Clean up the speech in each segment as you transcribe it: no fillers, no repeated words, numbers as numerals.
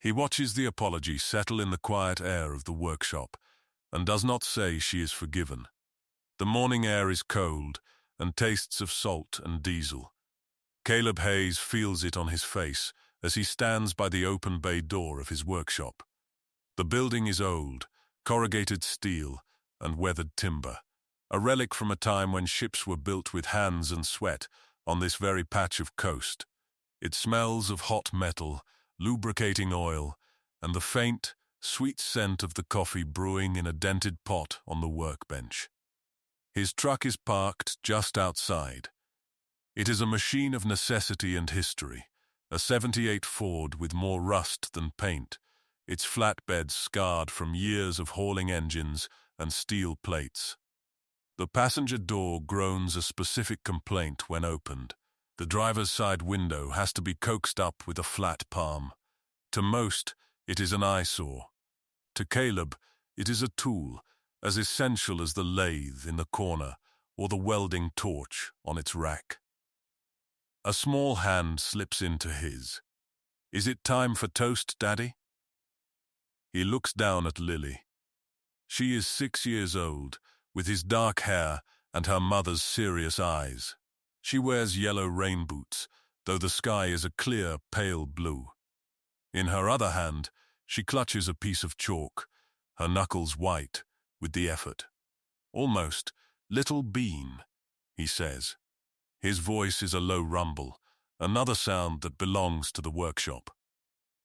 He watches the apology settle in the quiet air of the workshop and does not say she is forgiven. The morning air is cold and tastes of salt and diesel. Caleb Hayes feels it on his face as he stands by the open bay door of his workshop. The building is old, corrugated steel and weathered timber, a relic from a time when ships were built with hands and sweat on this very patch of coast. It smells of hot metal, lubricating oil, and the faint, sweet scent of the coffee brewing in a dented pot on the workbench. His truck is parked just outside. It is a machine of necessity and history, a '78 Ford with more rust than paint, its flatbed scarred from years of hauling engines and steel plates. The passenger door groans a specific complaint when opened. The driver's side window has to be coaxed up with a flat palm. To most, it is an eyesore. To Caleb, it is a tool, as essential as the lathe in the corner or the welding torch on its rack. A small hand slips into his. "Is it time for toast, Daddy?" He looks down at Lily. She is 6 years old, with his dark hair and her mother's serious eyes. She wears yellow rain boots, though the sky is a clear, pale blue. In her other hand, she clutches a piece of chalk, her knuckles white with the effort. "Almost, little bean," he says. His voice is a low rumble, another sound that belongs to the workshop.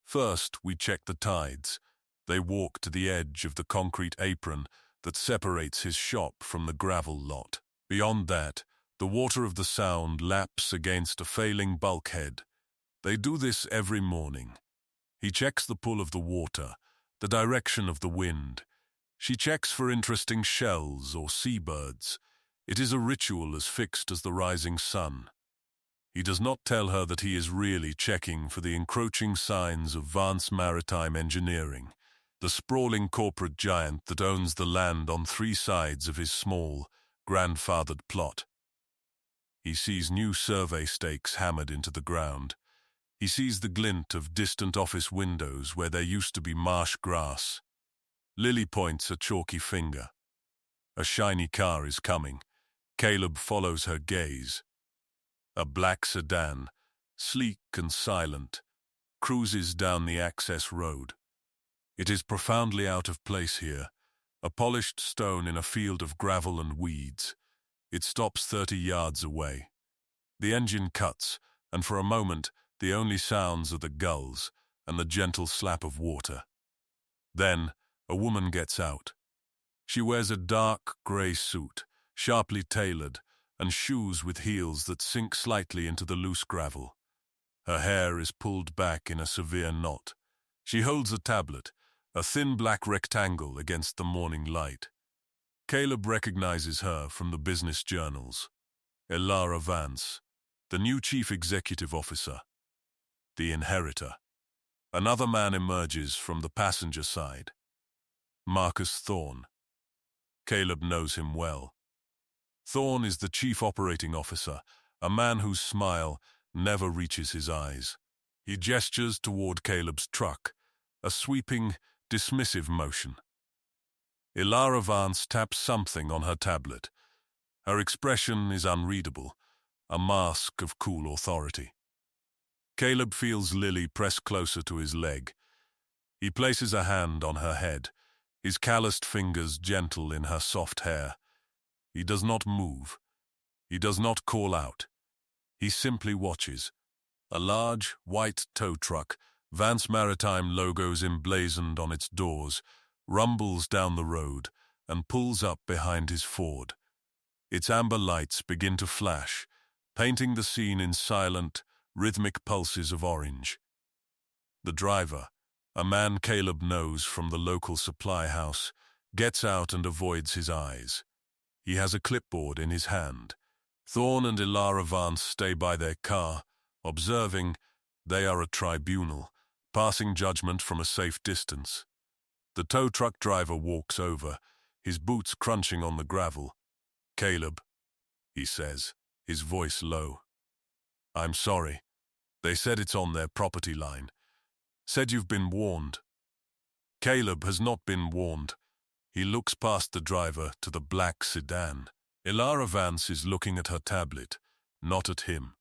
First, we check the tides. They walk to the edge of the concrete apron that separates his shop from the gravel lot. Beyond that, the water of the Sound laps against a failing bulkhead. They do this every morning. He checks the pull of the water, the direction of the wind. She checks for interesting shells or seabirds. It is a ritual as fixed as the rising sun. He does not tell her that he is really checking for the encroaching signs of Vance Maritime Engineering, the sprawling corporate giant that owns the land on 3 sides of his small, grandfathered plot. He sees new survey stakes hammered into the ground. He sees the glint of distant office windows where there used to be marsh grass. Lily points a chalky finger. A shiny car is coming. Caleb follows her gaze. A black sedan, sleek and silent, cruises down the access road. It is profoundly out of place here, a polished stone in a field of gravel and weeds. It stops 30 yards away. The engine cuts, and for a moment, the only sounds are the gulls and the gentle slap of water. Then, a woman gets out. She wears a dark grey suit, sharply tailored, and shoes with heels that sink slightly into the loose gravel. Her hair is pulled back in a severe knot. She holds a tablet, a thin black rectangle against the morning light. Caleb recognizes her from the business journals. Elara Vance, the new chief executive officer. The inheritor. Another man emerges from the passenger side. Marcus Thorne. Caleb knows him well. Thorne is the chief operating officer, a man whose smile never reaches his eyes. He gestures toward Caleb's truck, a sweeping, dismissive motion. Elara Vance taps something on her tablet. Her expression is unreadable, a mask of cool authority. Caleb feels Lily press closer to his leg. He places a hand on her head, his calloused fingers gentle in her soft hair. He does not move. He does not call out. He simply watches. A large, white tow truck, Vance Maritime logos emblazoned on its doors, rumbles down the road and pulls up behind his Ford. Its amber lights begin to flash, painting the scene in silent, rhythmic pulses of orange. The driver, a man Caleb knows from the local supply house, gets out and avoids his eyes. He has a clipboard in his hand. Thorne and Elara Vance stay by their car, observing. They are a tribunal, passing judgment from a safe distance. The tow truck driver walks over, his boots crunching on the gravel. "Caleb," he says, his voice low. "I'm sorry. They said it's on their property line. Said you've been warned. Caleb has not been warned. He looks past the driver to the black sedan. Ilara Vance is looking at her tablet, not at him.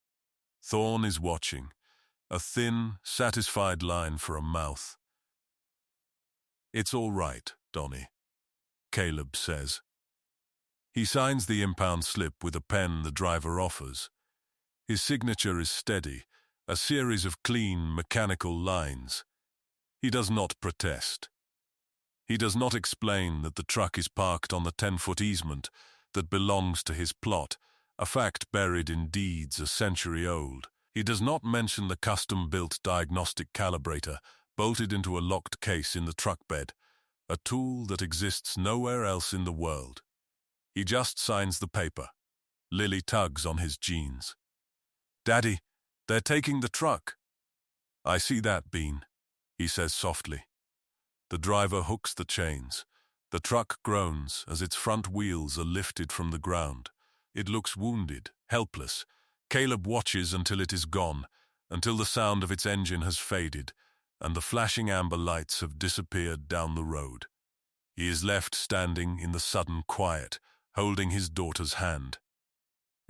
Thorne is watching. A thin, satisfied line for a mouth. It's all right, Donnie, Caleb says. He signs the impound slip with a pen the driver offers. His signature is steady, a series of clean, mechanical lines. He does not protest. He does not explain that the truck is parked on the 10-foot easement that belongs to his plot, a fact buried in deeds a century old. He does not mention the custom-built diagnostic calibrator bolted into a locked case in the truck bed, a tool that exists nowhere else in the world. He just signs the paper. Lily tugs on his jeans. Daddy, they're taking the truck. I see that, Bean, he says softly. The driver hooks the chains. The truck groans as its front wheels are lifted from the ground. It looks wounded, helpless. Caleb watches until it is gone, until the sound of its engine has faded, and the flashing amber lights have disappeared down the road. He is left standing in the sudden quiet, holding his daughter's hand.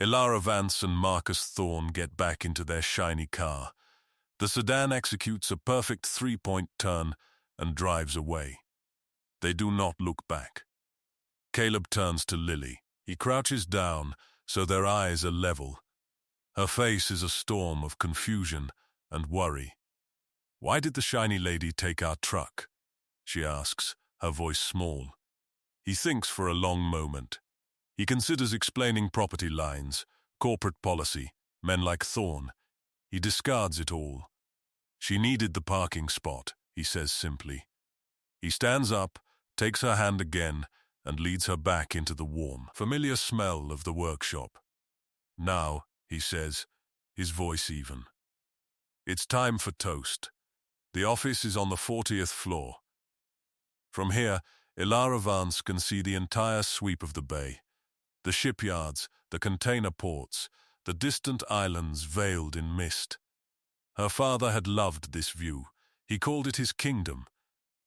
Ilara Vance and Marcus Thorne get back into their shiny car. The sedan executes a perfect three-point turn and drives away. They do not look back. Caleb turns to Lily. He crouches down so their eyes are level. Her face is a storm of confusion and worry. Why did the shiny lady take our truck? She asks, her voice small. He thinks for a long moment. He considers explaining property lines, corporate policy, men like Thorne. He discards it all. She needed the parking spot, he says simply. He stands up, takes her hand again, and leads her back into the warm, familiar smell of the workshop. Now, he says, his voice even. It's time for toast. The office is on the 40th floor. From here, Ilara Vance can see the entire sweep of the bay. The shipyards, the container ports, the distant islands veiled in mist. Her father had loved this view. He called it his kingdom.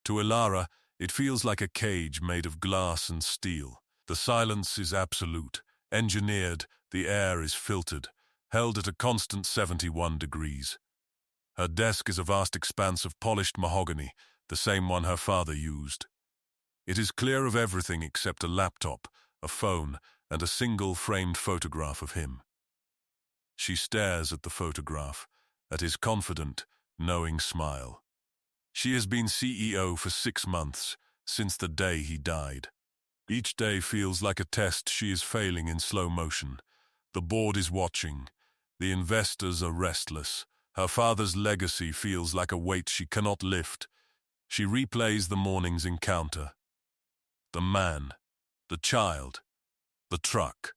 To Ilara, it feels like a cage made of glass and steel. The silence is absolute, engineered, the air is filtered, held at a constant 71 degrees. Her desk is a vast expanse of polished mahogany, the same one her father used. It is clear of everything except a laptop, a phone, and a single framed photograph of him. She stares at the photograph, at his confident, knowing smile. She has been CEO for 6 months, since the day he died. Each day feels like a test she is failing in slow motion. The board is watching. The investors are restless. Her father's legacy feels like a weight she cannot lift. She replays the morning's encounter. The man, the child, the truck.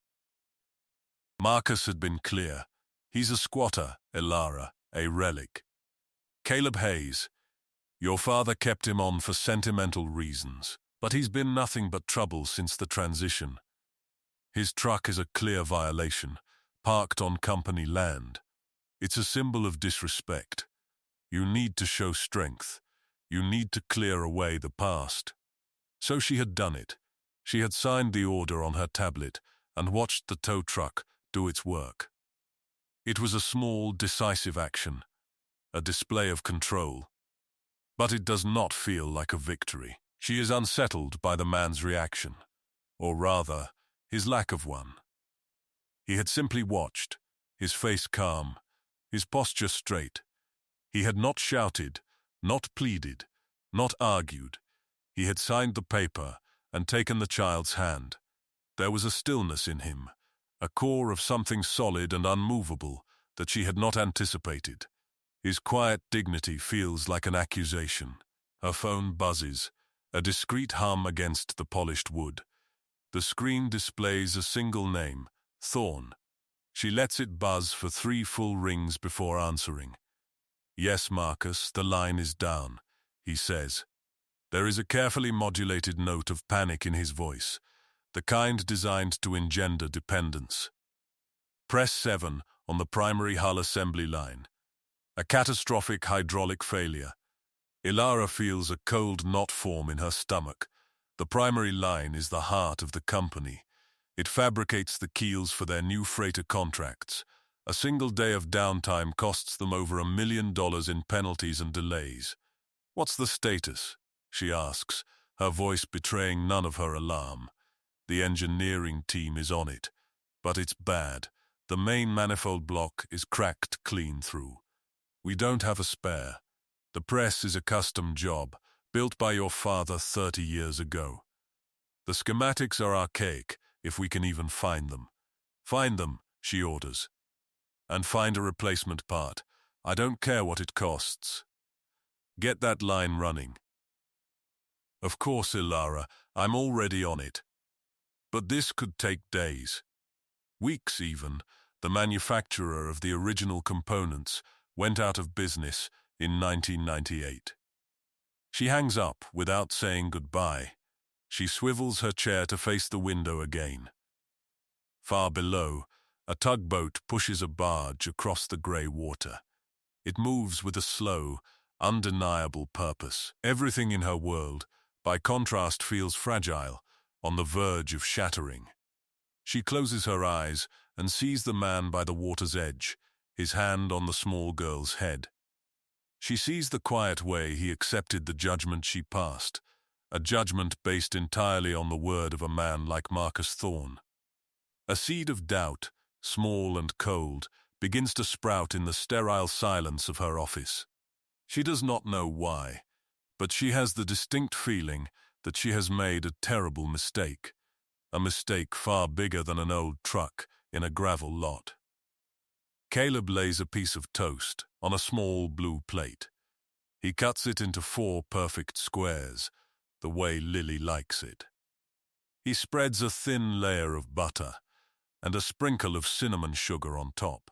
Marcus had been clear. He's a squatter, Ilara, a relic. Caleb Hayes. Your father kept him on for sentimental reasons, but he's been nothing but trouble since the transition. His truck is a clear violation, parked on company land. It's a symbol of disrespect. You need to show strength. You need to clear away the past. So she had done it. She had signed the order on her tablet and watched the tow truck do its work. It was a small, decisive action, a display of control. But it does not feel like a victory. She is unsettled by the man's reaction, or rather, his lack of one. He had simply watched, his face calm, his posture straight. He had not shouted, not pleaded, not argued. He had signed the paper and taken the child's hand. There was a stillness in him, a core of something solid and unmovable that she had not anticipated. His quiet dignity feels like an accusation. Her phone buzzes, a discreet hum against the polished wood. The screen displays a single name, Thorne. She lets it buzz for 3 full rings before answering. Yes, Marcus, the line is down, he says. There is a carefully modulated note of panic in his voice, the kind designed to engender dependence. Press 7 on the primary hull assembly line. A catastrophic hydraulic failure. Ilara feels a cold knot form in her stomach. The primary line is the heart of the company. It fabricates the keels for their new freighter contracts. A single day of downtime costs them over $1 million in penalties and delays. "What's the status?" she asks, her voice betraying none of her alarm. The engineering team is on it, but it's bad. The main manifold block is cracked clean through. "We don't have a spare. The press is a custom job, built by your father 30 years ago. The schematics are archaic, if we can even find them." "Find them," she orders. "And find a replacement part. I don't care what it costs. Get that line running." "Of course, Ilara, I'm already on it. But this could take days. Weeks even." The manufacturer of the original components went out of business in 1998. She hangs up without saying goodbye. She swivels her chair to face the window again. Far below, a tugboat pushes a barge across the grey water. It moves with a slow, undeniable purpose. Everything in her world, by contrast, feels fragile, on the verge of shattering. She closes her eyes and sees the man by the water's edge, his hand on the small girl's head. She sees the quiet way he accepted the judgment she passed, a judgment based entirely on the word of a man like Marcus Thorne. A seed of doubt, small and cold, begins to sprout in the sterile silence of her office. She does not know why, but she has the distinct feeling that she has made a terrible mistake, a mistake far bigger than an old truck in a gravel lot. Caleb lays a piece of toast on a small blue plate. He cuts it into 4 perfect squares, the way Lily likes it. He spreads a thin layer of butter and a sprinkle of cinnamon sugar on top.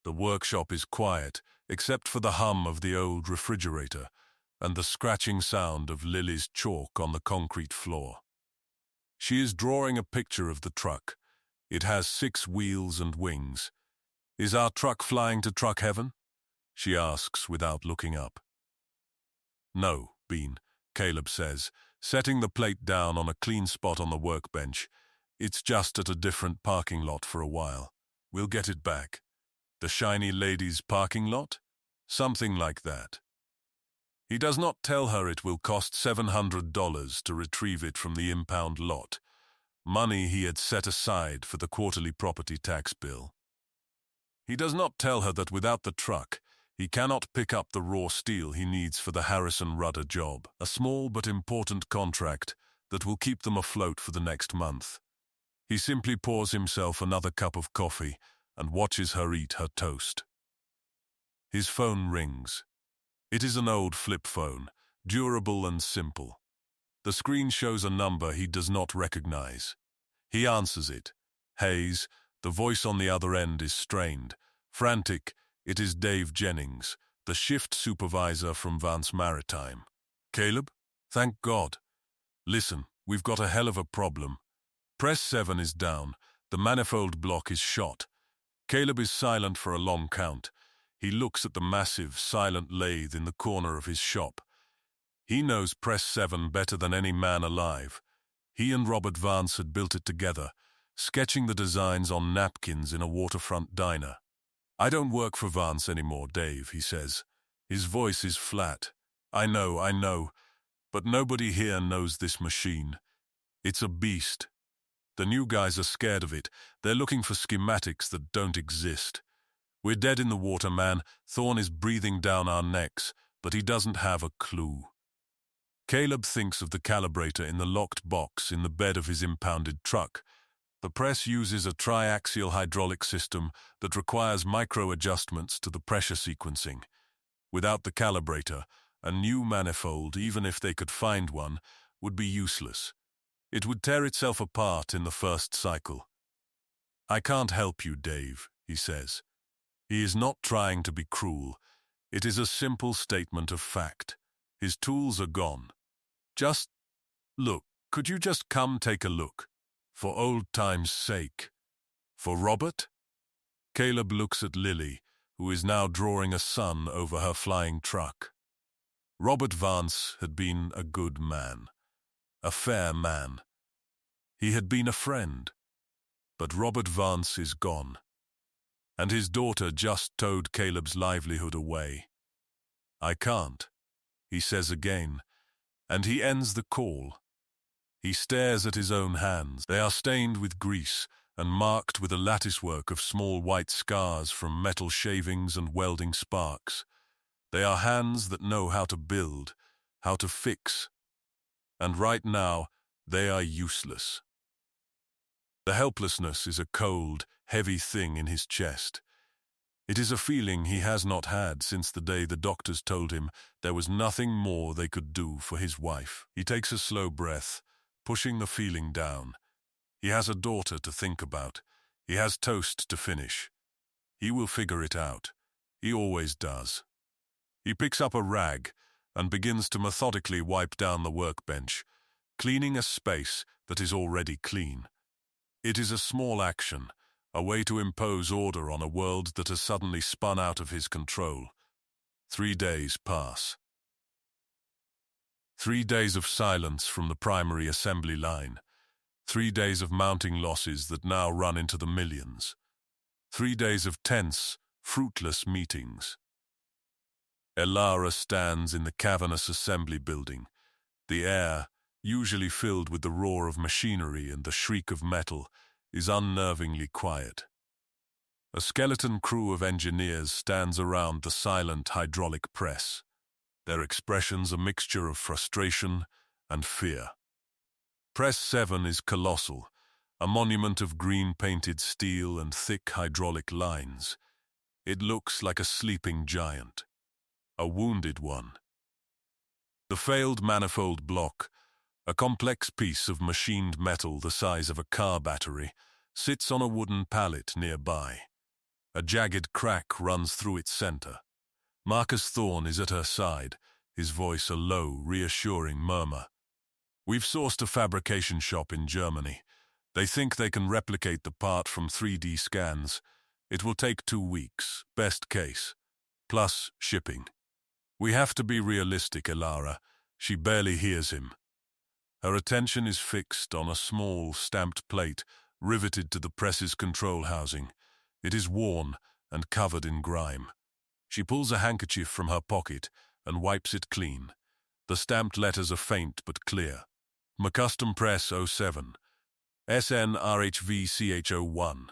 The workshop is quiet, except for the hum of the old refrigerator and the scratching sound of Lily's chalk on the concrete floor. She is drawing a picture of the truck. It has 6 wheels and wings. "Is our truck flying to truck heaven?" she asks without looking up. "No, Bean," Caleb says, setting the plate down on a clean spot on the workbench. "It's just at a different parking lot for a while. We'll get it back." "The shiny ladies' parking lot?" "Something like that." He does not tell her it will cost $700 to retrieve it from the impound lot, money he had set aside for the quarterly property tax bill. He does not tell her that without the truck, he cannot pick up the raw steel he needs for the Harrison Rudder job, a small but important contract that will keep them afloat for the next month. He simply pours himself another cup of coffee and watches her eat her toast. His phone rings. It is an old flip phone, durable and simple. The screen shows a number he does not recognize. He answers it. "Hayes." The voice on the other end is strained, frantic. It is Dave Jennings, the shift supervisor from Vance Maritime. "Caleb? Thank God. Listen, we've got a hell of a problem. Press 7 is down. The manifold block is shot." Caleb is silent for a long count. He looks at the massive, silent lathe in the corner of his shop. He knows Press 7 better than any man alive. He and Robert Vance had built it together, sketching the designs on napkins in a waterfront diner. "I don't work for Vance anymore, Dave," he says. His voice is flat. I know, but nobody here knows this machine. It's a beast. The new guys are scared of it. They're looking for schematics that don't exist. We're dead in the water, man. Thorne is breathing down our necks, but he doesn't have a clue." Caleb thinks of the calibrator in the locked box in the bed of his impounded truck. The press uses a triaxial hydraulic system that requires micro-adjustments to the pressure sequencing. Without the calibrator, a new manifold, even if they could find one, would be useless. It would tear itself apart in the first cycle. "I can't help you, Dave," he says. He is not trying to be cruel. It is a simple statement of fact. His tools are gone. "Just look. Could you just come take a look? For old time's sake." "For Robert?" Caleb looks at Lily, who is now drawing a sun over her flying truck. Robert Vance had been a good man, a fair man. He had been a friend. But Robert Vance is gone, and his daughter just towed Caleb's livelihood away. "I can't," he says again, and he ends the call. He stares at his own hands. They are stained with grease and marked with a latticework of small white scars from metal shavings and welding sparks. They are hands that know how to build, how to fix, and right now they are useless. The helplessness is a cold, heavy thing in his chest. It is a feeling he has not had since the day the doctors told him there was nothing more they could do for his wife. He takes a slow breath, pushing the feeling down. He has a daughter to think about. He has toast to finish. He will figure it out. He always does. He picks up a rag and begins to methodically wipe down the workbench, cleaning a space that is already clean. It is a small action, a way to impose order on a world that has suddenly spun out of his control. 3 days pass. 3 days of silence from the primary assembly line. 3 days of mounting losses that now run into the millions. 3 days of tense, fruitless meetings. Elara stands in the cavernous assembly building. The air, usually filled with the roar of machinery and the shriek of metal, is unnervingly quiet. A skeleton crew of engineers stands around the silent hydraulic press, their expressions a mixture of frustration and fear. Press 7 is colossal, a monument of green-painted steel and thick hydraulic lines. It looks like a sleeping giant, a wounded one. The failed manifold block, a complex piece of machined metal the size of a car battery, sits on a wooden pallet nearby. A jagged crack runs through its center. Marcus Thorne is at her side, his voice a low, reassuring murmur. "We've sourced a fabrication shop in Germany. They think they can replicate the part from 3D scans. It will take 2 weeks, best case, plus shipping." "We have to be realistic, Elara." She barely hears him. Her attention is fixed on a small, stamped plate riveted to the press's control housing. It is worn and covered in grime. She pulls a handkerchief from her pocket and wipes it clean. The stamped letters are faint but clear. McCustom Press 07. SNRHVCH01.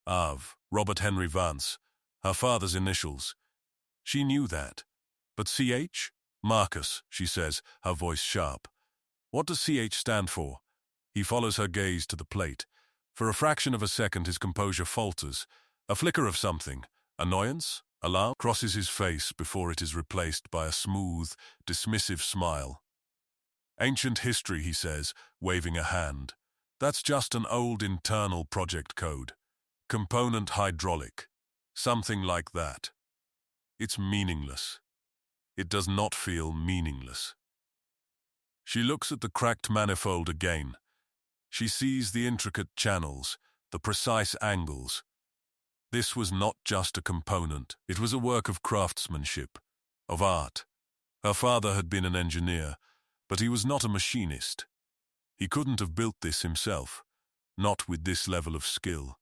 Av. Robert Henry Vance. Her father's initials. She knew that. But CH? "Marcus," she says, her voice sharp. "What does CH stand for?" He follows her gaze to the plate. For a fraction of a second his composure falters. A flicker of something, annoyance, alarm, crosses his face before it is replaced by a smooth, dismissive smile. "Ancient history," he says, waving a hand. "That's just an old internal project code. Component hydraulic. Something like that. It's meaningless. It does not feel meaningless." She looks at the cracked manifold again. She sees the intricate channels, the precise angles. This was not just a component. It was a work of craftsmanship, of art. Her father had been an engineer, but he was not a machinist. He couldn't have built this himself, not with this level of skill.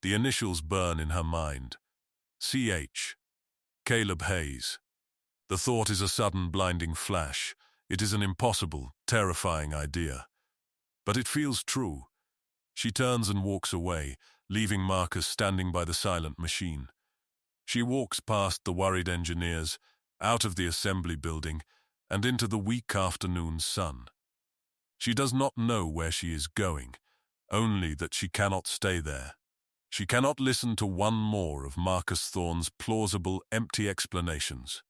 The initials burn in her mind. CH. Caleb Hayes. The thought is a sudden blinding flash. It is an impossible, terrifying idea. But it feels true. She turns and walks away, leaving Marcus standing by the silent machine. She walks past the worried engineers, out of the assembly building, and into the weak afternoon sun. She does not know where she is going, only that she cannot stay there. She cannot listen to one more of Marcus Thorne's plausible, empty explanations.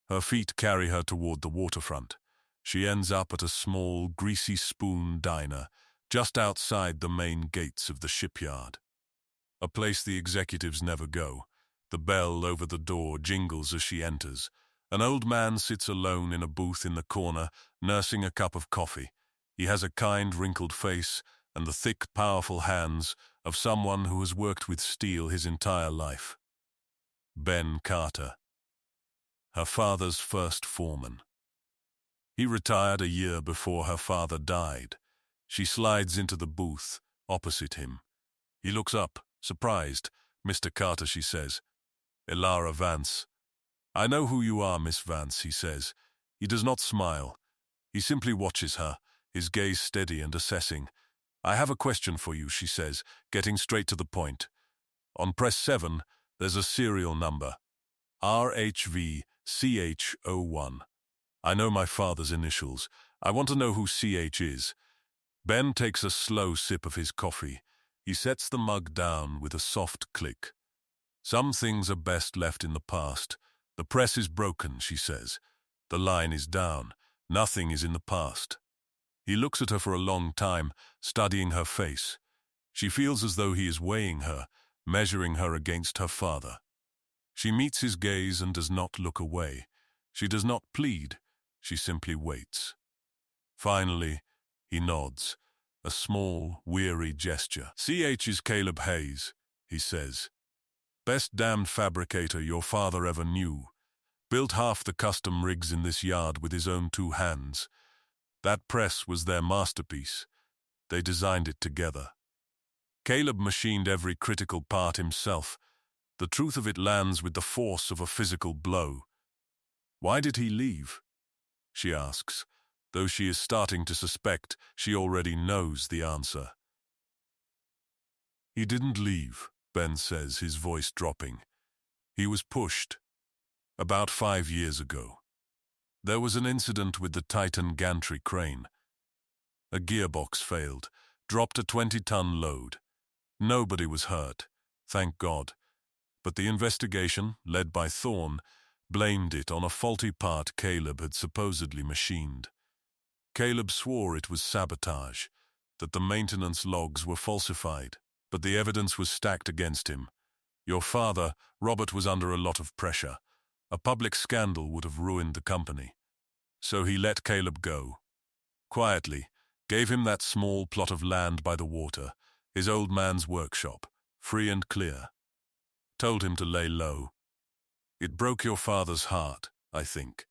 Her feet carry her toward the waterfront. She ends up at a small, greasy spoon diner, just outside the main gates of the shipyard. A place the executives never go. The bell over the door jingles as she enters. An old man sits alone in a booth in the corner, nursing a cup of coffee. He has a kind, wrinkled face and the thick, powerful hands of someone who has worked with steel his entire life. Ben Carter. Her father's first foreman. He retired a year before her father died. She slides into the booth opposite him. He looks up, surprised. "Mr. Carter," she says. "Elara Vance." "I know who you are, Miss Vance," he says. He does not smile. He simply watches her, his gaze steady and assessing. "I have a question for you," she says, getting straight to the point. On press 7, there's a serial number. RHVCH01. I know my father's initials. I want to know who CH is. Ben takes a slow sip of his coffee. He sets the mug down with a soft click. "Some things are best left in the past. The press is broken," she says. "The line is down. Nothing is in the past." He looks at her for a long time, studying her face. She feels as though he is weighing her, measuring her against her father. She meets his gaze and does not look away. She does not plead. She simply waits. Finally, he nods, a small, weary gesture. "CH is Caleb Hayes," he says. "Best damned fabricator your father ever knew. Built half the custom rigs in this yard with his own 2 hands. That press was their masterpiece. They designed it together. Caleb machined every critical part himself. The truth of it lands with the force of a physical blow." "Why did he leave?" she asks, though she is starting to suspect she already knows the answer. "He didn't leave," Ben says, his voice dropping. "He was pushed. About 5 years ago. There was an incident with the Titan gantry crane. A gearbox failed, dropped a 20-ton load. Nobody was hurt, thank God. But the investigation, led by Thorne, blamed it on a faulty part Caleb had supposedly machined. Caleb swore it was sabotage, that the maintenance logs were falsified, but the evidence was stacked against him. Your father, Robert, was under a lot of pressure. A public scandal would have ruined the company. So he let Caleb go. Quietly, gave him that small plot of land by the water, his old man's workshop, free and clear. Told him to lay low. It broke your father's heart, I think.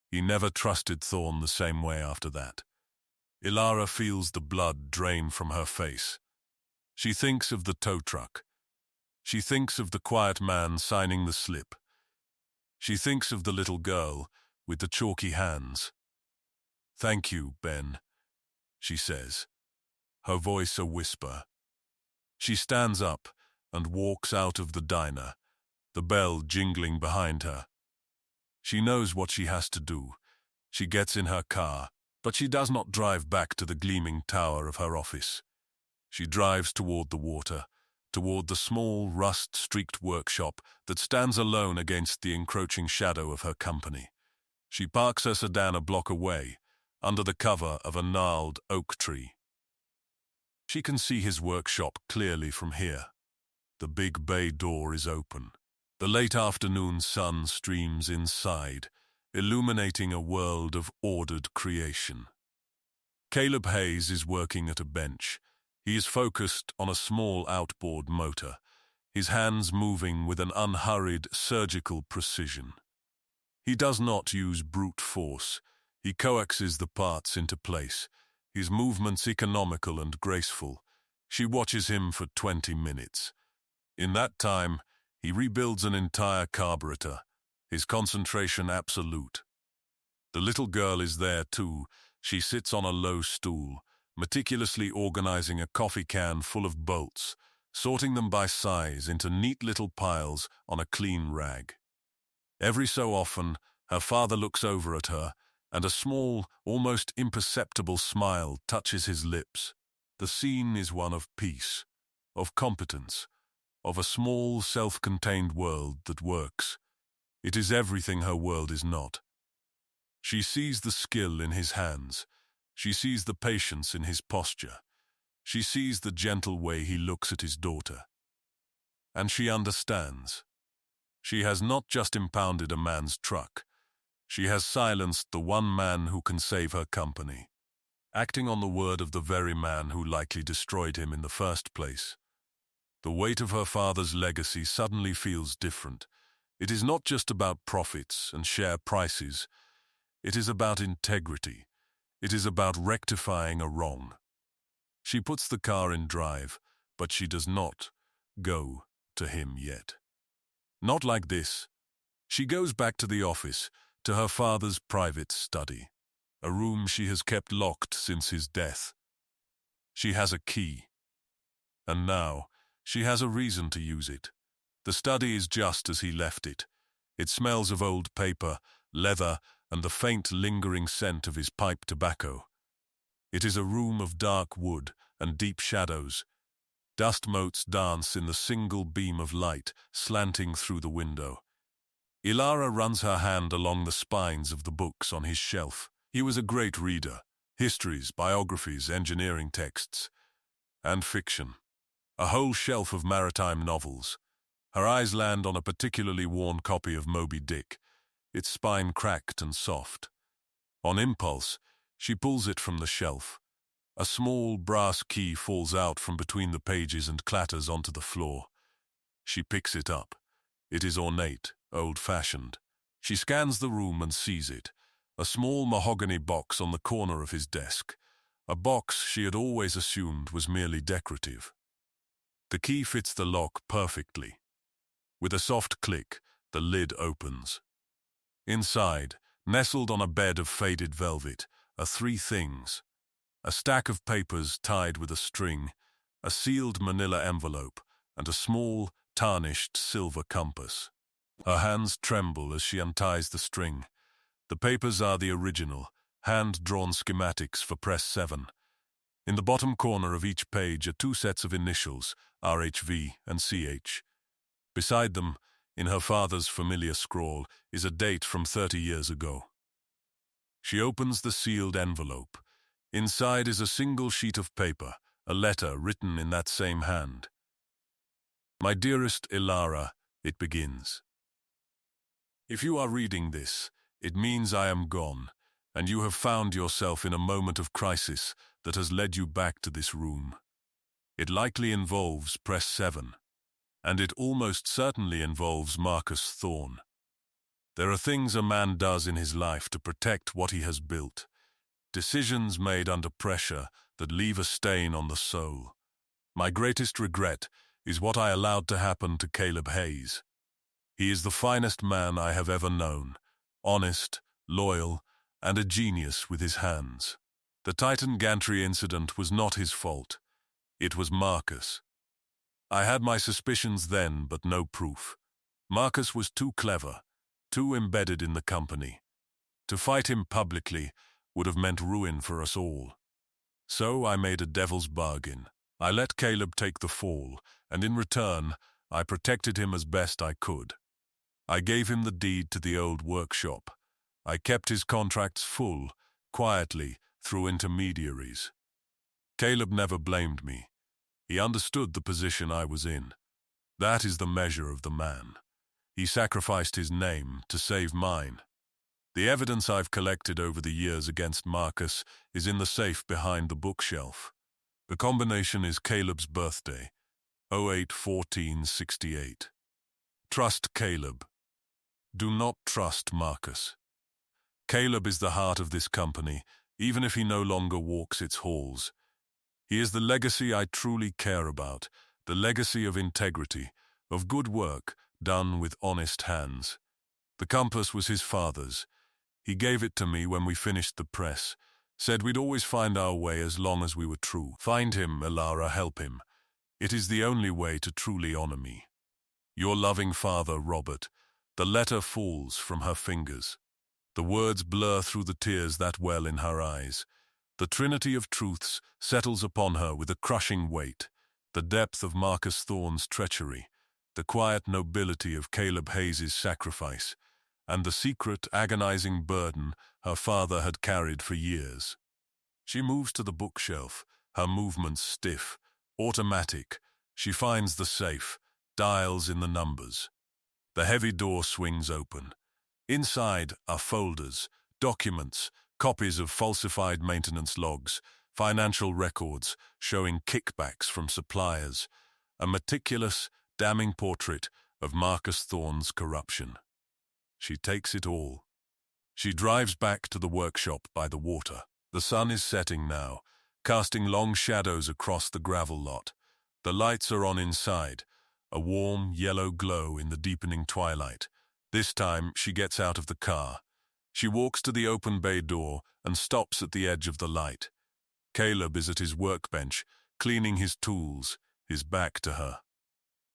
He never trusted Thorne the same way after that." Elara feels the blood drain from her face. She thinks of the tow truck. She thinks of the quiet man signing the slip. She thinks of the little girl with the chalky hands. "Thank you, Ben," she says, her voice a whisper. She stands up and walks out of the diner, the bell jingling behind her. She knows what she has to do. She gets in her car, but she does not drive back to the gleaming tower of her office. She drives toward the water, toward the small, rust-streaked workshop that stands alone against the encroaching shadow of her company. She parks her sedan a block away, under the cover of a gnarled oak tree. She can see his workshop clearly from here. The big bay door is open. The late afternoon sun streams inside, illuminating a world of ordered creation. Caleb Hayes is working at a bench. He is focused on a small outboard motor, his hands moving with an unhurried, surgical precision. He does not use brute force. He coaxes the parts into place, his movements economical and graceful. She watches him for 20 minutes. In that time, he rebuilds an entire carburetor, his concentration absolute. The little girl is there too. She sits on a low stool, meticulously organizing a coffee can full of bolts, sorting them by size into neat little piles on a clean rag. Every so often, her father looks over at her, and a small, almost imperceptible smile touches his lips. The scene is one of peace, of competence, of a small, self-contained world that works. It is everything her world is not. She sees the skill in his hands. She sees the patience in his posture. She sees the gentle way he looks at his daughter. And she understands. She has not just impounded a man's truck. She has silenced the one man who can save her company, acting on the word of the very man who likely destroyed him in the first place. The weight of her father's legacy suddenly feels different. It is not just about profits and share prices. It is about integrity. It is about rectifying a wrong. She puts the car in drive, but she does not go to him yet. Not like this. She goes back to the office, to her father's private study, a room she has kept locked since his death. She has a key. And now, she has a reason to use it. The study is just as he left it. It smells of old paper, leather, and the faint lingering scent of his pipe tobacco. It is a room of dark wood and deep shadows. Dust motes dance in the single beam of light slanting through the window. Ilara runs her hand along the spines of the books on his shelf. He was a great reader. Histories, biographies, engineering texts, and fiction. A whole shelf of maritime novels. Her eyes land on a particularly worn copy of Moby Dick, its spine cracked and soft. On impulse, she pulls it from the shelf. A small brass key falls out from between the pages and clatters onto the floor. She picks it up. It is ornate, old-fashioned. She scans the room and sees it. A small mahogany box on the corner of his desk. A box she had always assumed was merely decorative. The key fits the lock perfectly. With a soft click, the lid opens. Inside, nestled on a bed of faded velvet, are three things. A stack of papers tied with a string, a sealed manila envelope, and a small, tarnished silver compass. Her hands tremble as she unties the string. The papers are the original, hand-drawn schematics for Press 7. In the bottom corner of each page are two sets of initials, RHV and CH. Beside them, in her father's familiar scrawl, is a date from 30 years ago. She opens the sealed envelope. Inside is a single sheet of paper, a letter written in that same hand. My dearest Ilara, it begins. If you are reading this, it means I am gone, and you have found yourself in a moment of crisis that has led you back to this room. It likely involves Press 7, and it almost certainly involves Marcus Thorne. There are things a man does in his life to protect what he has built, decisions made under pressure that leave a stain on the soul. My greatest regret is what I allowed to happen to Caleb Hayes. He is the finest man I have ever known, honest, loyal, and a genius with his hands. The Titan gantry incident was not his fault. It was Marcus. I had my suspicions then, but no proof. Marcus was too clever, too embedded in the company. To fight him publicly would have meant ruin for us all. So I made a devil's bargain. I let Caleb take the fall, and in return, I protected him as best I could. I gave him the deed to the old workshop. I kept his contracts full, quietly, through intermediaries. Caleb never blamed me. He understood the position I was in. That is the measure of the man. He sacrificed his name to save mine. The evidence I've collected over the years against Marcus is in the safe behind the bookshelf. The combination is Caleb's birthday, 08-14-68. Trust Caleb. Do not trust Marcus. Caleb is the heart of this company, even if he no longer walks its halls. He is the legacy I truly care about, the legacy of integrity, of good work done with honest hands. The compass was his father's. He gave it to me when we finished the press, said we'd always find our way as long as we were true. Find him, Ilara, help him. It is the only way to truly honor me. Your loving father, Robert. The letter falls from her fingers. The words blur through the tears that well in her eyes. The trinity of truths settles upon her with a crushing weight. The depth of Marcus Thorne's treachery, the quiet nobility of Caleb Hayes' sacrifice, and the secret, agonizing burden her father had carried for years. She moves to the bookshelf, her movements stiff, automatic. She finds the safe, dials in the numbers. The heavy door swings open. Inside are folders, documents, copies of falsified maintenance logs, financial records showing kickbacks from suppliers, a meticulous, damning portrait of Marcus Thorne's corruption. She takes it all. She drives back to the workshop by the water. The sun is setting now, casting long shadows across the gravel lot. The lights are on inside, a warm yellow glow in the deepening twilight. This time she gets out of the car. She walks to the open bay door and stops at the edge of the light. Caleb is at his workbench, cleaning his tools, his back to her.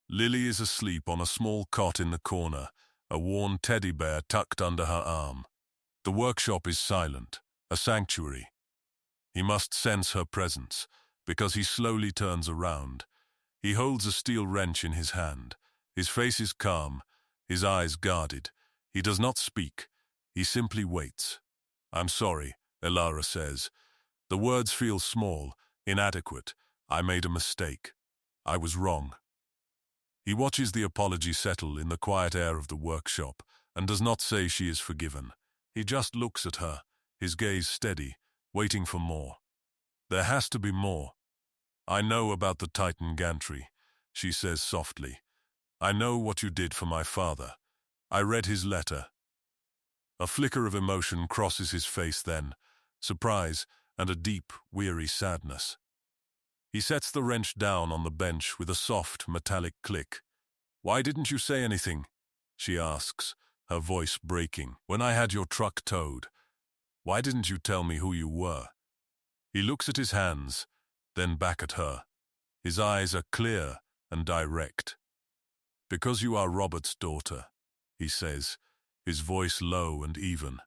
Lily is asleep on a small cot in the corner, a worn teddy bear tucked under her arm. The workshop is silent, a sanctuary. He must sense her presence, because he slowly turns around. He holds a steel wrench in his hand. His face is calm, his eyes guarded. He does not speak. He simply waits. "I'm sorry," Elara says. The words feel small, inadequate. "I made a mistake. I was wrong." He watches the apology settle in the quiet air of the workshop and does not say she is forgiven. He just looks at her, his gaze steady, waiting for more. There has to be more. "I know about the Titan gantry," she says softly. "I know what you did for my father. I read his letter." A flicker of emotion crosses his face then, surprise and a deep, weary sadness. He sets the wrench down on the bench with a soft, metallic click. "Why didn't you say anything?" she asks, her voice breaking. "When I had your truck towed, why didn't you tell me who you were?" He looks at his hands, then back at her. His eyes are clear and direct. "Because you are Robert's daughter," he says, his voice low and even.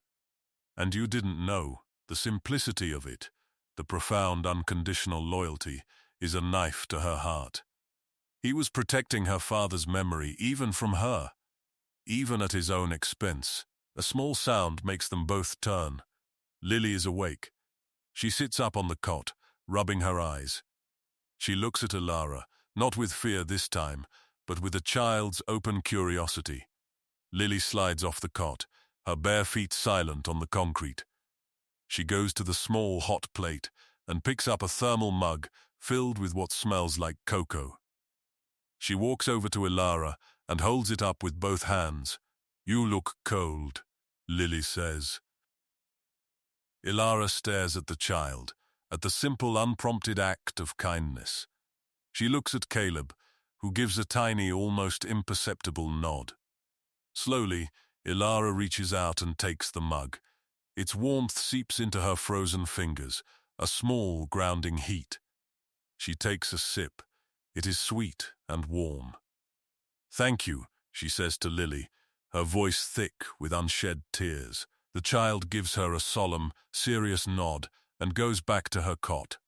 "And you didn't know. The simplicity of it, the profound unconditional loyalty, is a knife to her heart. He was protecting her father's memory even from her, even at his own expense." A small sound makes them both turn. Lily is awake. She sits up on the cot, rubbing her eyes. She looks at Elara, not with fear this time, but with a child's open curiosity. Lily slides off the cot, her bare feet silent on the concrete. She goes to the small hot plate and picks up a thermal mug filled with what smells like cocoa. She walks over to Elara and holds it up with both hands. "You look cold," Lily says. Elara stares at the child, at the simple, unprompted act of kindness. She looks at Caleb, who gives a tiny, almost imperceptible nod. Slowly, Elara reaches out and takes the mug. Its warmth seeps into her frozen fingers, a small, grounding heat. She takes a sip. It is sweet and warm. "Thank you," she says to Lily, her voice thick with unshed tears. The child gives her a solemn, serious nod and goes back to her cot.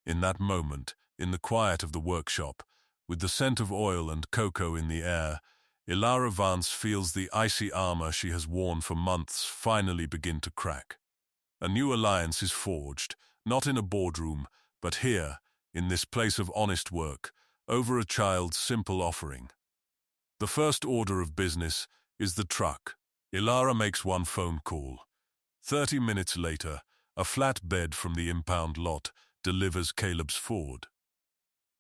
In that moment, in the quiet of the workshop, with the scent of oil and cocoa in the air, Elara Vance feels the icy armor she has worn for months finally begin to crack. A new alliance is forged, not in a boardroom, but here, in this place of honest work, over a child's simple offering. The first order of business is the truck. Elara makes one phone call. 30 minutes later, a flatbed from the impound lot delivers Caleb's Ford.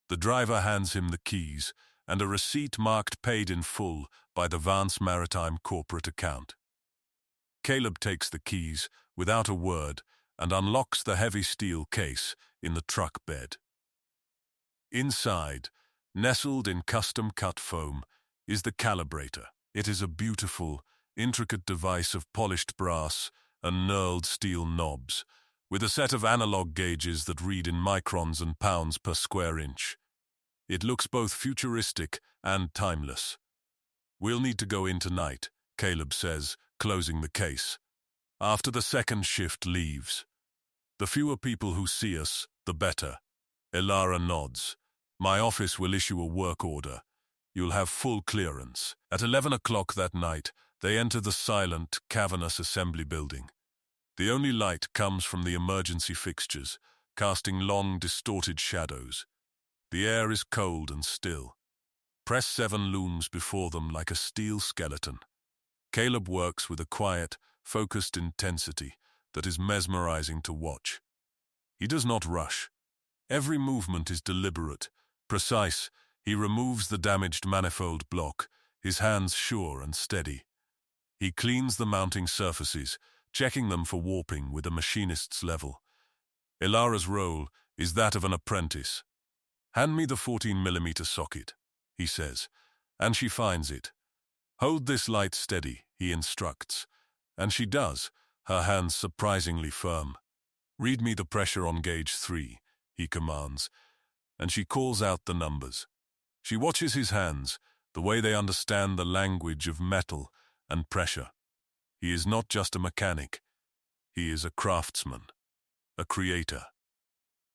The driver hands him the keys and a receipt marked paid in full by the Vance Maritime corporate account. Caleb takes the keys without a word and unlocks the heavy steel case in the truck bed. Inside, nestled in custom-cut foam, is the calibrator. It is a beautiful, intricate device of polished brass and knurled steel knobs, with a set of analog gauges that read in microns and pounds per square inch. It looks both futuristic and timeless. "We'll need to go in tonight," Caleb says, closing the case. "After the second shift leaves. The fewer people who see us, the better." Elara nods. "My office will issue a work order. You'll have full clearance." At 11 o'clock that night, they enter the silent, cavernous assembly building. The only light comes from the emergency fixtures, casting long, distorted shadows. The air is cold and still. Press 7 looms before them like a steel skeleton. Caleb works with a quiet, focused intensity that is mesmerizing to watch. He does not rush. Every movement is deliberate, precise. He removes the damaged manifold block, his hands sure and steady. He cleans the mounting surfaces, checking them for warping with a machinist's level. Ilara's role is that of an apprentice. "Hand me the 14mm socket," he says, and she finds it. "Hold this light steady," he instructs, and she does, her hands surprisingly firm. "Read me the pressure on gauge 3, he commands, and she calls out the numbers. She watches his hands, the way they understand the language of metal and pressure. He is not just a mechanic. He is a craftsman, a creator.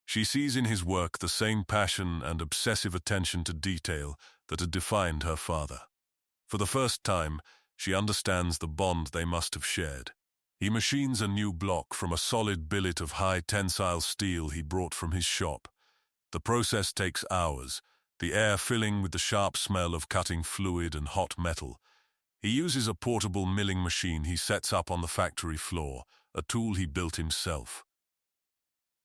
She sees in his work the same passion and obsessive attention to detail that had defined her father. For the first time, she understands the bond they must have shared. He machines a new block from a solid billet of high-tensile steel he brought from his shop. The process takes hours, the air filling with the sharp smell of cutting fluid and hot metal. He uses a portable milling machine he sets up on the factory floor, a tool he built himself.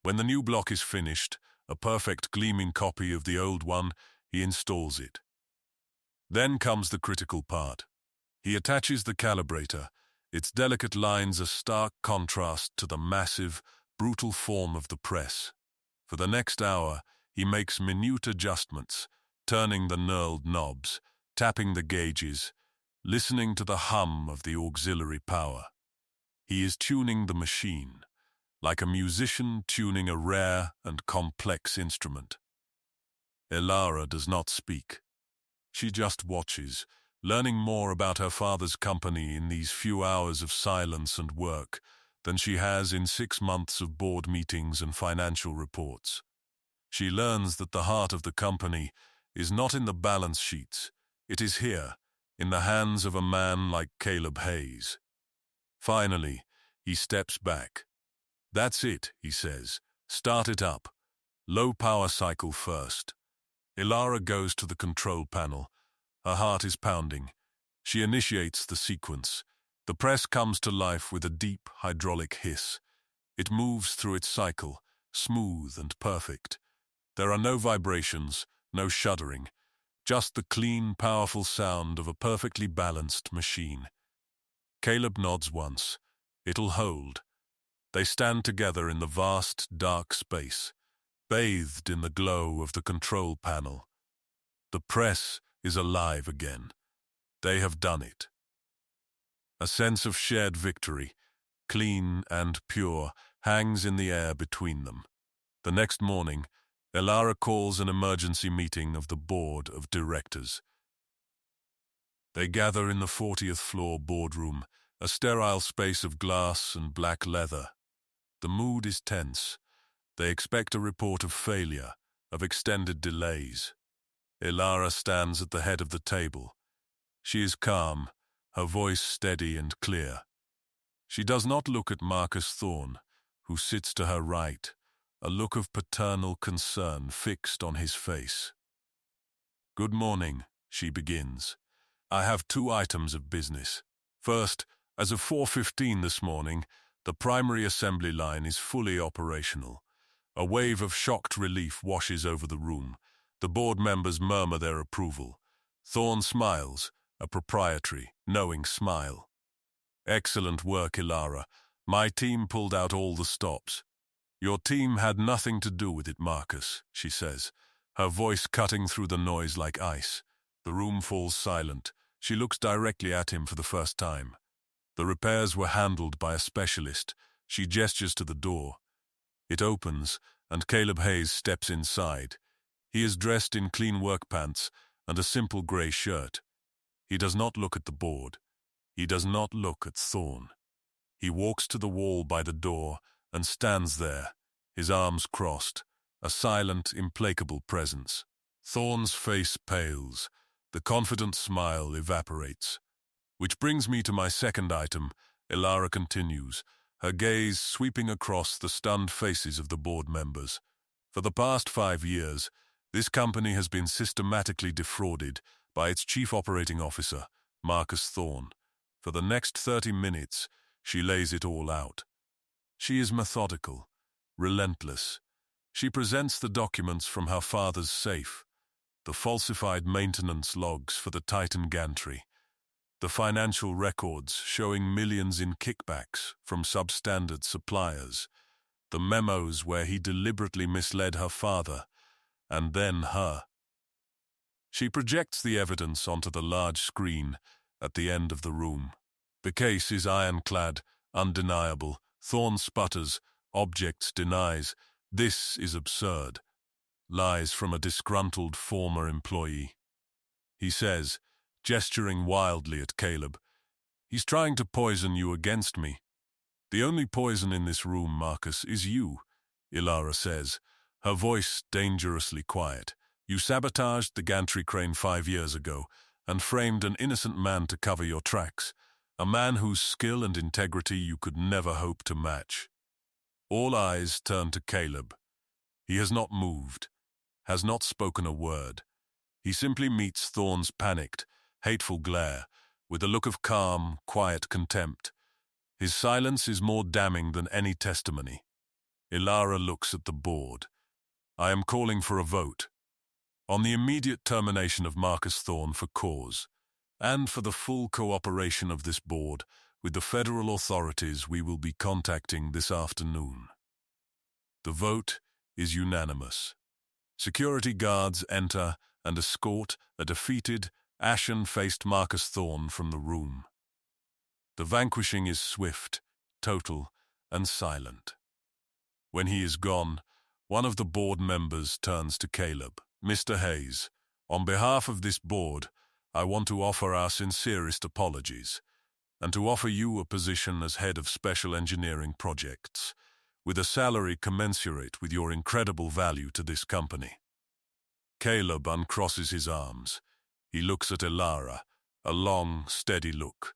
When the new block is finished, a perfect gleaming copy of the old one, he installs it. Then comes the critical part. He attaches the calibrator, its delicate lines a stark contrast to the massive, brutal form of the press. For the next hour, he makes minute adjustments, turning the knurled knobs, tapping the gauges, listening to the hum of the auxiliary power. He is tuning the machine, like a musician tuning a rare and complex instrument. Ilara does not speak. She just watches, learning more about her father's company in these few hours of silence and work than she has in 6 months of board meetings and financial reports. She learns that the heart of the company is not in the balance sheets. It is here, in the hands of a man like Caleb Hayes. Finally, he steps back. "That's it," he says. "Start it up. Low power cycle first." Ilara goes to the control panel. Her heart is pounding. She initiates the sequence. The press comes to life with a deep hydraulic hiss. It moves through its cycle, smooth and perfect. There are no vibrations, no shuddering, just the clean, powerful sound of a perfectly balanced machine. Caleb nods once. It'll hold. They stand together in the vast, dark space, bathed in the glow of the control panel. The press is alive again. They have done it. A sense of shared victory, clean and pure, hangs in the air between them. The next morning, Ilara calls an emergency meeting of the board of directors. They gather in the 40th floor boardroom, a sterile space of glass and black leather. The mood is tense. They expect a report of failure, of extended delays. Ilara stands at the head of the table. She is calm, her voice steady and clear. She does not look at Marcus Thorne, who sits to her right, a look of paternal concern fixed on his face. "Good morning," she begins. "I have 2 items of business. First, as of 4:15 this morning, the primary assembly line is fully operational. A wave of shocked relief washes over the room. The board members murmur their approval. Thorne smiles, a proprietary, knowing smile. "Excellent work, Ilara. My team pulled out all the stops." "Your team had nothing to do with it, Marcus," she says, her voice cutting through the noise like ice. The room falls silent. She looks directly at him for the first time. The repairs were handled by a specialist. She gestures to the door. It opens, and Caleb Hayes steps inside. He is dressed in clean work pants and a simple grey shirt. He does not look at the board. He does not look at Thorne. He walks to the wall by the door and stands there, his arms crossed, a silent, implacable presence. Thorne's face pales. The confident smile evaporates. "Which brings me to my second item," Ilara continues, her gaze sweeping across the stunned faces of the board members. "For the past 5 years, this company has been systematically defrauded by its chief operating officer, Marcus Thorne. For the next 30 minutes, she lays it all out. She is methodical, relentless. She presents the documents from her father's safe, the falsified maintenance logs for the Titan gantry, The financial records showing millions in kickbacks from substandard suppliers. The memos where he deliberately misled her father, and then her. She projects the evidence onto the large screen at the end of the room. The case is ironclad, undeniable. Thorne sputters, objects denies. This is absurd. Lies from a disgruntled former employee. He says, gesturing wildly at Caleb, "He's trying to poison you against me." "The only poison in this room, Marcus, is you," Ilara says, her voice dangerously quiet. "You sabotaged the gantry crane 5 years ago and framed an innocent man to cover your tracks, a man whose skill and integrity you could never hope to match." All eyes turn to Caleb. He has not moved, has not spoken a word. He simply meets Thorne's panicked, hateful glare with a look of calm, quiet contempt. His silence is more damning than any testimony. Ilara looks at the board. "I am calling for a vote on the immediate termination of Marcus Thorne for cause, and for the full cooperation of this board with the federal authorities we will be contacting this afternoon." The vote is unanimous. Security guards enter and escort a defeated, ashen-faced Marcus Thorne from the room. The vanquishing is swift, total, and silent. When he is gone, one of the board members turns to Caleb. "Mr. Hayes, on behalf of this board, I want to offer our sincerest apologies, and to offer you a position as head of special engineering projects, with a salary commensurate with your incredible value to this company." Caleb uncrosses his arms. He looks at Ilara, a long, steady look.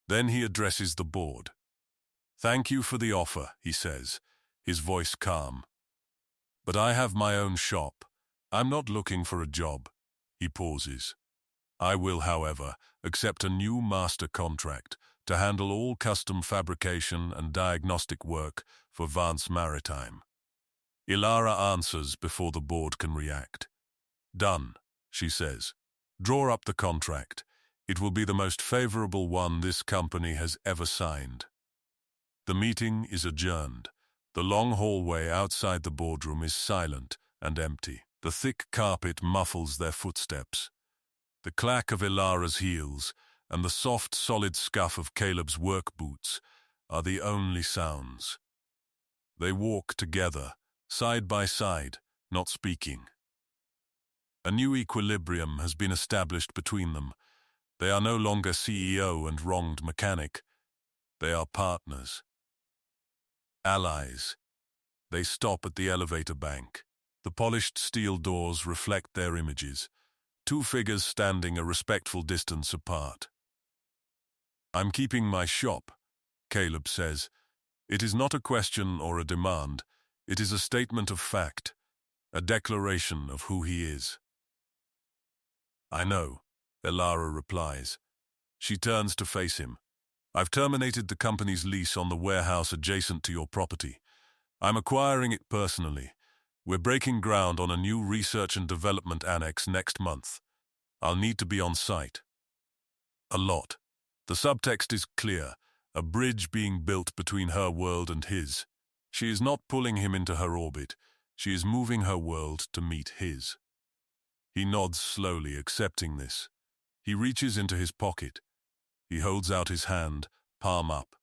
Then he addresses the board. "Thank you for the offer," he says, his voice calm. "But I have my own shop. I'm not looking for a job." He pauses. "I will, however, accept a new master contract to handle all custom fabrication and diagnostic work for Vance Maritime." Ilara answers before the board can react. "Done," she says. "Draw up the contract. It will be the most favorable one this company has ever signed." The meeting is adjourned. The long hallway outside the boardroom is silent and empty. The thick carpet muffles their footsteps. The clack of Ilara's heels and the soft, solid scuff of Caleb's work boots are the only sounds. They walk together, side by side, not speaking. A new equilibrium has been established between them. They are no longer CEO and wronged mechanic. They are partners. Allies. They stop at the elevator bank. The polished steel doors reflect their images. Two figures standing a respectful distance apart. "I'm keeping my shop," Caleb says. "It is not a question or a demand. It is a statement of fact, a declaration of who he is." "I know," Ilara replies. She turns to face him. "I've terminated the company's lease on the warehouse adjacent to your property. I'm acquiring it personally. We're breaking ground on a new research and development annex next month. I'll need to be on site. A lot." The subtext is clear, a bridge being built between her world and his. She is not pulling him into her orbit. She is moving her world to meet his. He nods slowly, accepting this. He reaches into his pocket. He holds out his hand, palm up.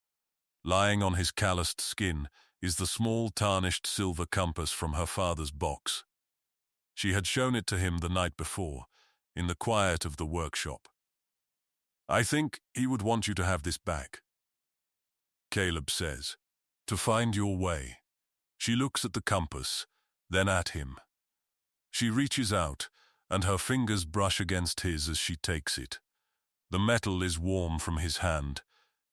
Lying on his calloused skin is the small tarnished silver compass from her father's box. She had shown it to him the night before, in the quiet of the workshop. "I think he would want you to have this back," Caleb says. "To find your way." She looks at the compass, then at him. She reaches out, and her fingers brush against his as she takes it. The metal is warm from his hand.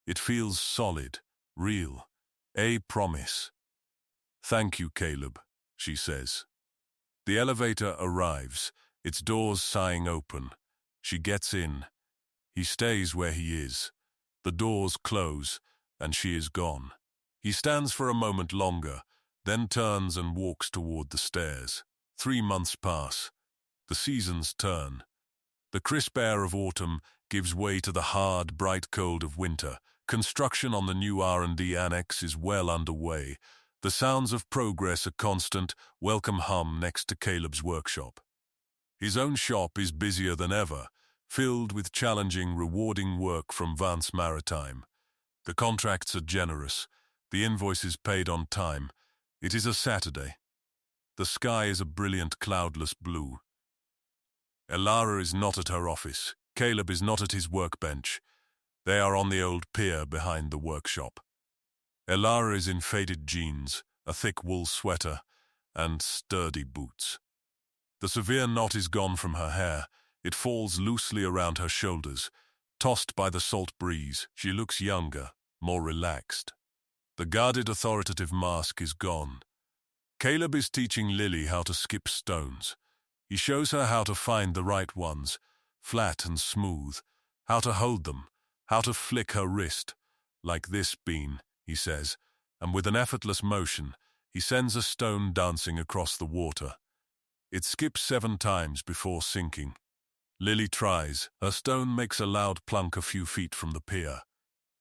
It feels solid, real, a promise. "Thank you, Caleb," she says. The elevator arrives, its doors sighing open. She gets in. He stays where he is. The doors close, and she is gone. He stands for a moment longer, then turns and walks toward the stairs. 3 months pass. The seasons turn. The crisp air of autumn gives way to the hard, bright cold of winter. Construction on the new R&D annex is well underway. The sounds of progress a constant, welcome hum next to Caleb's workshop. His own shop is busier than ever, filled with challenging, rewarding work from Vance Maritime. The contracts are generous, the invoices paid on time. It is a Saturday. The sky is a brilliant cloudless blue. Elara is not at her office. Caleb is not at his workbench. They are on the old pier behind the workshop. Elara is in faded jeans, a thick wool sweater, and sturdy boots. The severe knot is gone from her hair. It falls loosely around her shoulders. Tossed by the salt breeze, she looks younger, more relaxed. The guarded authoritative mask is gone. Caleb is teaching Lily how to skip stones. He shows her how to find the right ones, flat and smooth, how to hold them, how to flick her wrist. Like this bean, he says, and with an effortless motion, he sends a stone dancing across the water. It skips 7 times before sinking. Lily tries. Her stone makes a loud plunk a few feet from the pier.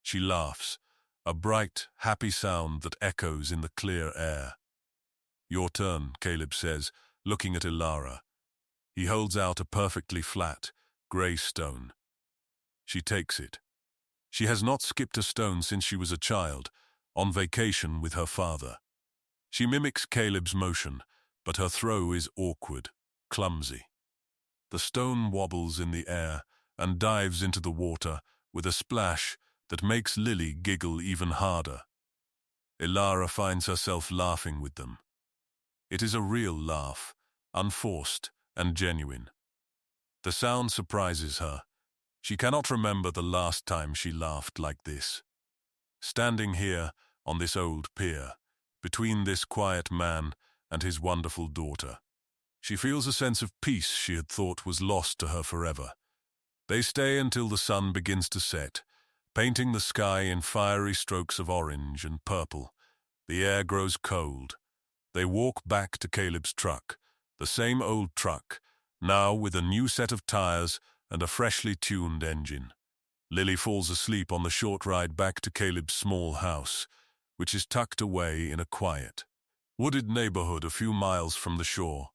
She laughs, a bright, happy sound that echoes in the clear air. "Your turn," Caleb says, looking at Elara. He holds out a perfectly flat, grey stone. She takes it. She has not skipped a stone since she was a child, on vacation with her father. She mimics Caleb's motion, but her throw is awkward, clumsy. The stone wobbles in the air and dives into the water with a splash that makes Lily giggle even harder. Elara finds herself laughing with them. It is a real laugh, unforced and genuine. The sound surprises her. She cannot remember the last time she laughed like this. Standing here, on this old pier, between this quiet man and his wonderful daughter, she feels a sense of peace she had thought was lost to her forever. They stay until the sun begins to set, painting the sky in fiery strokes of orange and purple. The air grows cold. They walk back to Caleb's truck, the same old truck, now with a new set of tires and a freshly tuned engine. Lily falls asleep on the short ride back to Caleb's small house, which is tucked away in a quiet, wooded neighborhood a few miles from the shore.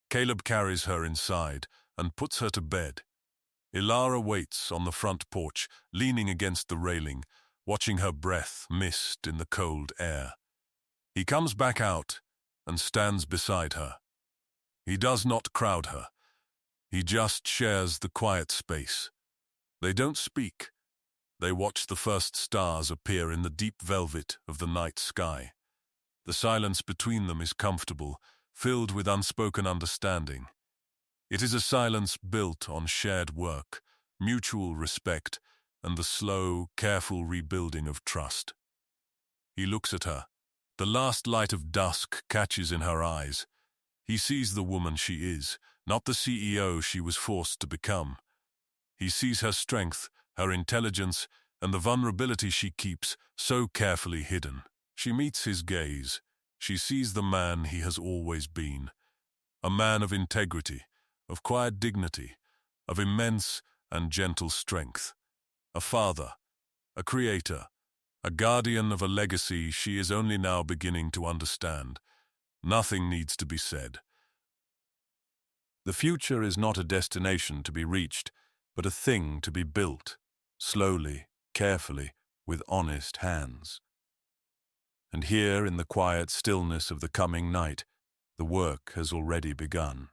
Caleb carries her inside and puts her to bed. Elara waits on the front porch, leaning against the railing, watching her breath mist in the cold air. He comes back out and stands beside her. He does not crowd her. He just shares the quiet space. They don't speak. They watch the first stars appear in the deep velvet of the night sky. The silence between them is comfortable, filled with unspoken understanding. It is a silence built on shared work, mutual respect, and the slow, careful rebuilding of trust. He looks at her. The last light of dusk catches in her eyes. He sees the woman she is, not the CEO she was forced to become. He sees her strength, her intelligence, and the vulnerability she keeps so carefully hidden. She meets his gaze. She sees the man he has always been. A man of integrity, of quiet dignity, of immense and gentle strength. A father, a creator, a guardian of a legacy she is only now beginning to understand. Nothing needs to be said. The future is not a destination to be reached, but a thing to be built, slowly, carefully, with honest hands. And here, in the quiet stillness of the coming night, the work has already begun.